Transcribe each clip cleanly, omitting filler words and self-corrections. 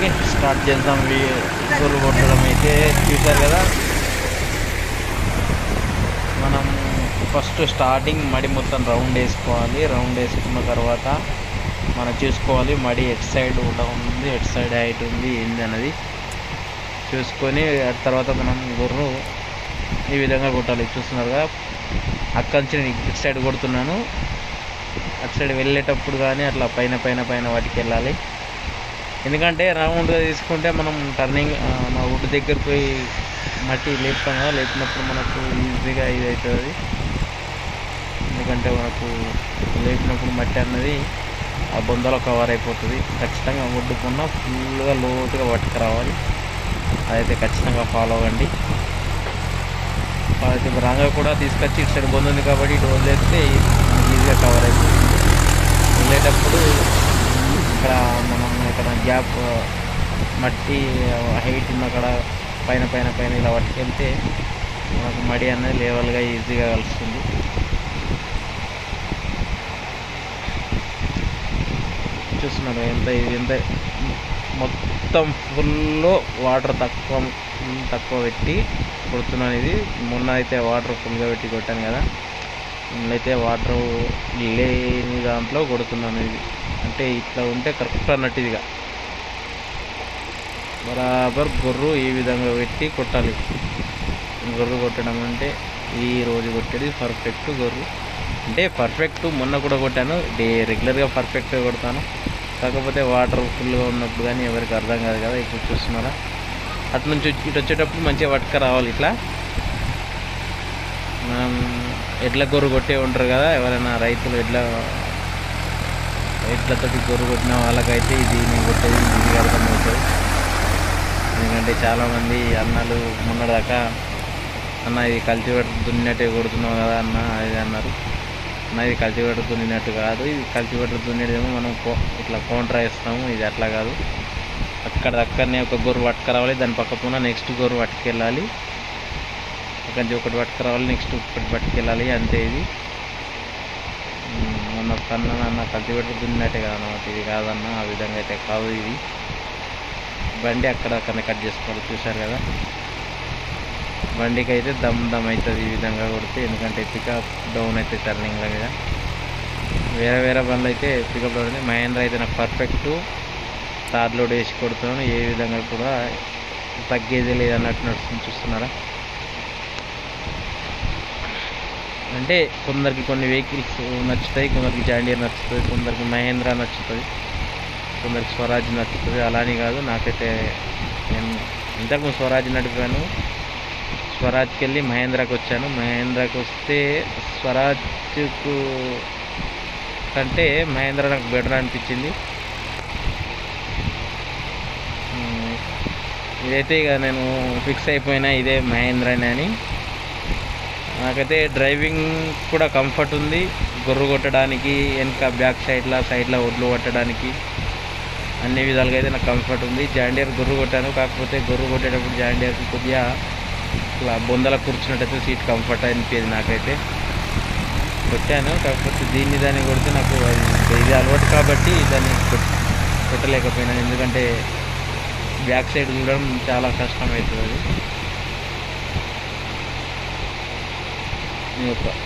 Okay, start చేద్దాం. గొర్రు కొట్టడం అయితే చూసారు కదా. మనం ఫస్ట్ స్టార్టింగ్ మడి మొత్తం రౌండ్ వేసుకోవాలి. రౌండ్ వేసుకున్న తర్వాత మనం చూసుకోవాలి మడి ఎట్ సైడ్ ఉంది, ఎట్ సైడ్ హైట్ ఉంది ఏంది అన్నది చూసుకొని తర్వాత మనం గొర్రు ఈ విధంగా కొట్టాలి. చూస్తున్నారుగా, అక్కడి నుంచి నేను ఇటు సైడ్ కొడుతున్నాను. అటు సైడ్ వెళ్ళేటప్పుడు కానీ అట్లా పైన పైన పైన వాటికి వెళ్ళాలి. ఎందుకంటే రౌండ్గా తీసుకుంటే మనం టర్నింగ్ మా వుడ్ దగ్గర పోయి మట్టి లేపుతాం కదా, లేపినప్పుడు మనకు ఈజీగా ఇది అవుతుంది. ఎందుకంటే మనకు లేపినప్పుడు మట్టి అన్నది ఆ బొందలో కవర్ అయిపోతుంది. ఖచ్చితంగా వుడ్డుకున్న ఫుల్గా లోతుగా పట్టుకురావాలి. అదైతే ఖచ్చితంగా ఫాలో అవ్వండి. అయితే రాగా కూడా తీసుకొచ్చి ఇటు సైడ్ బొంద ఉంది కాబట్టి ఇటు వదిలేస్తే ఈజీగా కవర్ అయిపోతుంది. వెళ్ళేటప్పుడు ఇక్కడ మనం ఇక్కడ గ్యాప్ మట్టి హైట్ ఉన్న అక్కడ పైన పైన పైన ఇలా పట్టుకెళ్తే మనకు మడి అనేది లేవల్గా ఈజీగా కలుస్తుంది. చూస్తున్నారు ఎంత మొత్తం ఫుల్లో వాటర్ తక్కువ పెట్టి కొడుతున్నాను. ఇది మొన్న అయితే వాటర్ ఫుల్గా పెట్టి కొట్టాను కదా, అయితే వాటర్ లేని దాంట్లో కొడుతున్నాను. ఇది అంటే ఇట్లా ఉంటే కరెక్ట్ అన్నట్టు ఇదిగా బరాబర్ గొర్రు ఈ విధంగా పెట్టి కొట్టాలి. గొర్రు కొట్టడం అంటే ఈ రోజు కొట్టేది పర్ఫెక్ట్ గొర్రు. అంటే పర్ఫెక్ట్ మొన్న కూడా కొట్టాను, రెగ్యులర్గా పర్ఫెక్ట్గా కొడతాను. కాకపోతే వాటర్ ఫుల్గా ఉన్నప్పుడు కానీ ఎవరికి అర్థం కాదు కదా. ఇప్పుడు చూస్తున్నారా, అటు నుంచి ఇటు వచ్చేటప్పుడు మంచిగా పట్టుక రావాలి. ఇట్లా మనం ఎడ్ల గొర్రు కొట్టే ఉంటారు కదా, ఎవరైనా రైతులు ఎడ్లతోటి గొర్రు కొట్టిన వాళ్ళకైతే ఇది నేను కొట్టేది ఈజీగా అర్థమవుతుంది. ఎందుకంటే చాలామంది అన్నలు మొన్నదాకా అన్న ఇది కల్టివేటర్ దున్నినట్టే కొడుతున్నావు కదా అన్న అది అన్నారు. అన్న ఇది కల్టివేటర్ దున్నినట్టు కాదు, ఇది కల్టివేటర్ దున్నేదేమో మనం ఇట్లా కౌంటర్ వేస్తాము, ఇది అట్లా కాదు. అక్కడనే ఒక గొర్రు పట్టుకురావాలి, దాని పక్కన నెక్స్ట్ గొర్రు పట్టుకెళ్ళాలి, అక్కడి నుంచి ఒకటి పట్టుకురావాలి, నెక్స్ట్ ఒకటి పట్టుకెళ్ళాలి, అంతే. ఇది మొన్న అన్న కల్టివేటర్ దున్నినట్టే కదా అన్నమాట, ఇది కాదన్న ఆ విధంగా అయితే కాదు. ఇది బండి అక్కడనే కట్ చేసుకోవాలి. చూశారు కదా, బండికి అయితే దమ్ అవుతుంది ఈ విధంగా కొడితే. ఎందుకంటే పికప్ డౌన్ అయితే టర్నింగ్ల మీద. వేరే బండ్లు అయితే పికప్ డౌన్ అయితే. మహేంద్ర అయితే నాకు పర్ఫెక్ట్ తార్ లోడ్ వేసి కొడుతున్నాను. ఏ విధంగా కూడా తగ్గేది లేదన్నట్టు నడుస్తుంది. చూస్తున్నారా, అంటే కొందరికి కొన్ని వెహికల్స్ నచ్చుతాయి, కొందరికి జాండియర్ నచ్చుతుంది, కొందరికి మహేంద్ర నచ్చుతుంది, కొందరికి స్వరాజ్ నచ్చుతుంది. అలానే కాదు, నాకైతే నేను ఇంతకు స్వరాజ్ నడిపాను, స్వరాజ్కి వెళ్ళి మహేంద్రాకి వచ్చాను. మహేంద్రాకి వస్తే స్వరాజ్కు కంటే మహేంద్ర నాకు బెటర్ అనిపించింది. ఇదైతే ఇక నేను ఫిక్స్ అయిపోయినా ఇదే మహేంద్రనే అని. నాకైతే డ్రైవింగ్ కూడా కంఫర్ట్ ఉంది, గొర్రు కొట్టడానికి వెనక బ్యాక్ సైడ్లో ఒడ్లు కొట్టడానికి అన్ని విధాలుగా అయితే నాకు కంఫర్ట్ ఉంది. జాండియర్ గొర్రు కొట్టాను, కాకపోతే గొర్రు కొట్టేటప్పుడు జాండియర్కి కొద్దిగా ఇట్లా బొందల కూర్చున్నట్టయితే సీట్ కంఫర్ట్ అనిపించేది. నాకైతే కొట్టాను, కాకపోతే దాన్ని కొడితే నాకు ఇది అలవాటు కాబట్టి దాన్ని కొట్టలేకపోయినాను. ఎందుకంటే బ్యాక్ సైడ్ చూడడం చాలా కష్టం అవుతుంది. అది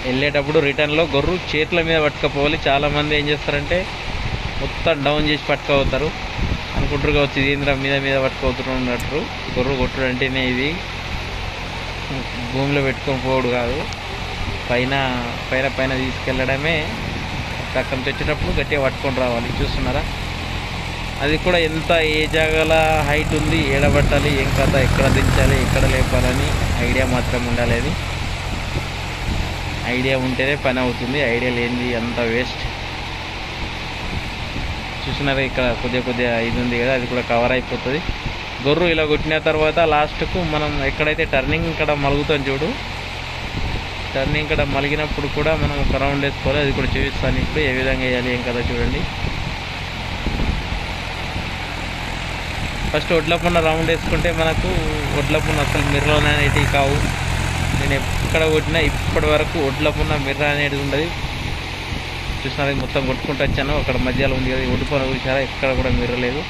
వెళ్ళేటప్పుడు రిటర్న్లో గొర్రు చేతుల మీద పట్టుకపోవాలి. చాలామంది ఏం చేస్తారంటే మొత్తం డౌన్ చేసి పట్టుకపోతారు అనుకుంటారు కావచ్చు, ఇది ఏంద్ర మీద పట్టుకోతున్నట్టు. గొర్రు కొట్టుడు అంటేనే ఇది భూమిలో పెట్టుకొని పోవడు కాదు, పైన తీసుకెళ్ళడమే. అక్కడి నుంచి వచ్చేటప్పుడు గట్టిగా పట్టుకొని రావాలి. చూస్తున్నారా, అది కూడా ఎంత ఏ జాగాల హైట్ ఉంది, ఏడబట్టాలి, ఏం కథ, ఎక్కడ దించాలి, ఎక్కడ లేపాలని ఐడియా మాత్రం ఉండాలి. అది ఐడియా ఉంటేనే పని అవుతుంది, ఐడియా లేనిది అంత వేస్ట్. చూసినారా, ఇక్కడ కొద్దిగా ఇది ఉంది కదా, అది కూడా కవర్ అయిపోతుంది. గొర్రు ఇలా కొట్టిన తర్వాత లాస్ట్కు మనం ఎక్కడైతే టర్నింగ్ ఇక్కడ మలుగుతాం చూడు, టర్నింగ్ ఇక్కడ మలిగినప్పుడు కూడా మనం ఒక రౌండ్ వేసుకోవాలి. అది కూడా చూపిస్తాను ఇప్పుడు ఏ విధంగా వేయాలి ఏం కదా చూడండి. ఫస్ట్ ఒడ్లపున్న రౌండ్ వేసుకుంటే మనకు ఒడ్లపున్న అసలు మిర్రలు అనేటివి కావు. నేను ఎక్కడ కొట్టినా ఇప్పటి వరకు ఒడ్లపున్న మిర్ర అనేది ఉండదు. చూసినా మొత్తం కొట్టుకుంటూ వచ్చాను, అక్కడ మధ్యలో ఉంది కదా ఒడ్డుపన చూసారా, ఎక్కడ కూడా మిర్ర లేదు.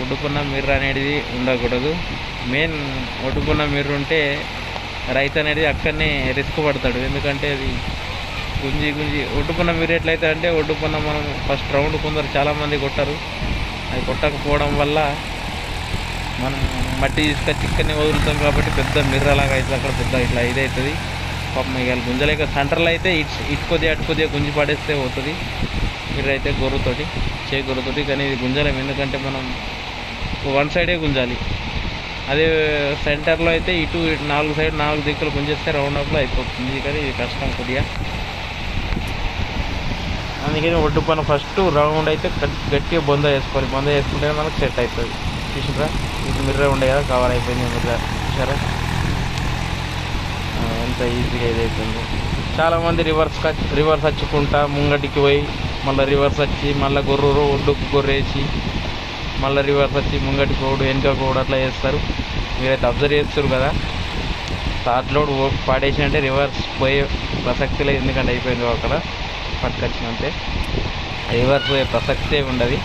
ఒడ్డుకున్న మిర్ర అనేది ఉండకూడదు. మెయిన్ ఒడ్డుకున్న మిర్ర ఉంటే రైతు అనేది అక్కడనే రిస్క్ పడతాడు. ఎందుకంటే అది గుంజి ఒడ్డుకున్న మిర్ర ఎట్లయితే అంటే ఒడ్డుకున్న మనం ఫస్ట్ రౌండ్ కొందరు చాలామంది కొట్టరు. అది కొట్టకపోవడం వల్ల మనం మట్టి తీసుకొచ్చి ఇక్కడనే వదులుతాం కాబట్టి పెద్ద మిర్రలాగా అవుతుంది. అక్కడ పెద్ద ఇట్లా ఇదవుతుంది. పాపం ఇక గుంజలేక సెంటర్లో అయితే ఇటు కొద్దిగా గుంజి పడేస్తే పోతుంది. మిర్ర అయితే గొర్రుతోటి గొర్రుతోటి, కానీ ఇది గుంజలేం. ఎందుకంటే మనం వన్ సైడే గుంజాలి. అదే సెంటర్లో అయితే ఇటు 4 దిక్కులు గుంజేస్తే రౌండ్ అప్లో అయిపోతుంది. కానీ ఇది కష్టం కొద్దిగా. అందుకని ఒడ్డు పైన ఫస్ట్ రౌండ్ అయితే గట్టిగా బొంద వేసుకోవాలి. బొంద వేసుకుంటే మనకు సెట్ అవుతుంది. చూసారా, ఇది మిర్ర ఉండే కదా కవర్ అయిపోయింది మిర్ర. చూసారా ఎంత ఈజీగా ఇదైతుంది. చాలామంది రివర్స్ వచ్చుకుంటా ముంగటికి పోయి మళ్ళీ రివర్స్ వచ్చి మళ్ళీ ఒడ్డుకు గొర్రేసి మళ్ళీ రివర్స్ వచ్చి ముంగటి కోడు వెనుక కోడు అట్లా చేస్తారు. మీరైతే అబ్జర్వ్ చేస్తారు కదా. స్టార్ట్ లోడ్ పాడేసి అంటే రివర్స్ పోయే ప్రసక్తి లేదు. ఎందుకంటే అయిపోయింది అక్కడ పట్టుకొచ్చినంతే. రివర్స్ పోయే ప్రసక్తే ఉండదు.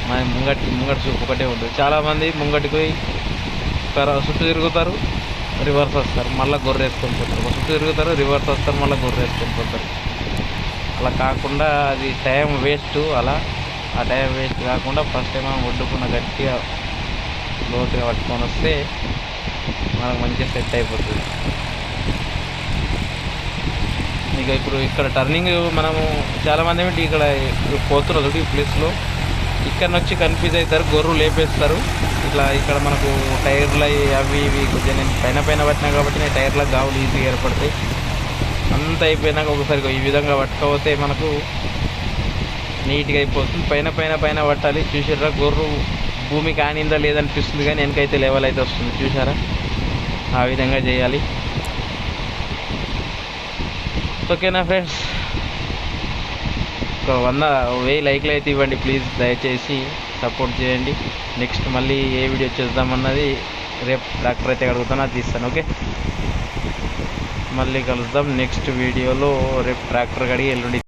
మన ముంగటి చూపు ఒకటే ఉంటుంది. చాలామంది ముంగటికి పోయి చుట్టూ తిరుగుతారు, రివర్స్ వస్తారు, మళ్ళీ గొర్రెసుకొని పోతారు. చుట్టూ తిరుగుతారు, రివర్స్ వస్తారు, మళ్ళీ గొర్రెసుకొని పోతారు. అలా కాకుండా అది టైం వేస్ట్. అలా ఆ టైం వేస్ట్ కాకుండా ఫస్ట్ టైం మనం ఒడ్డుకున్న గట్టిగా లోతుగా పట్టుకొని వస్తే మనకు మంచిగా సెట్ అయిపోతుంది. ఇక ఇప్పుడు ఇక్కడ టర్నింగ్ మనము చాలామంది ఏమిటి ఇక్కడ పోతున్నారు ఈ ప్లేస్లో ఇక్కడ నుంచి కన్ఫ్యూజ్ అవుతారు, గొర్రు లేపేస్తారు. ఇట్లా ఇక్కడ మనకు టైర్లు అవి ఇవి కొద్దిగా నేను పైన పట్టినా కాబట్టి నేను టైర్లకు గావులు ఈజీగా ఏర్పడతాయి. అంత అయిపోయినాక ఒకసారి ఈ విధంగా పట్టుకపోతే మనకు నీట్గా అయిపోతుంది. పైన పట్టాలి. చూసారా గొర్రు భూమికి ఆనిందా లేదనిపిస్తుంది, కానీ వెనకైతే లెవెల్ అయితే వస్తుంది. చూసారా, ఆ విధంగా చేయాలి. ఓకేనా ఫ్రెండ్స్, ఒక 100,000 లైక్లు అయితే ఇవ్వండి ప్లీజ్. దయచేసి సపోర్ట్ చేయండి. నెక్స్ట్ మళ్ళీ ఏ వీడియో చేద్దామన్నది రేపు ట్రాక్టర్ అయితే అడుగుతాను, అది తీస్తాను. ఓకే, మళ్ళీ కలుద్దాం నెక్స్ట్ వీడియోలో. రేపు ట్రాక్టర్ కడిగి ఎల్లుండి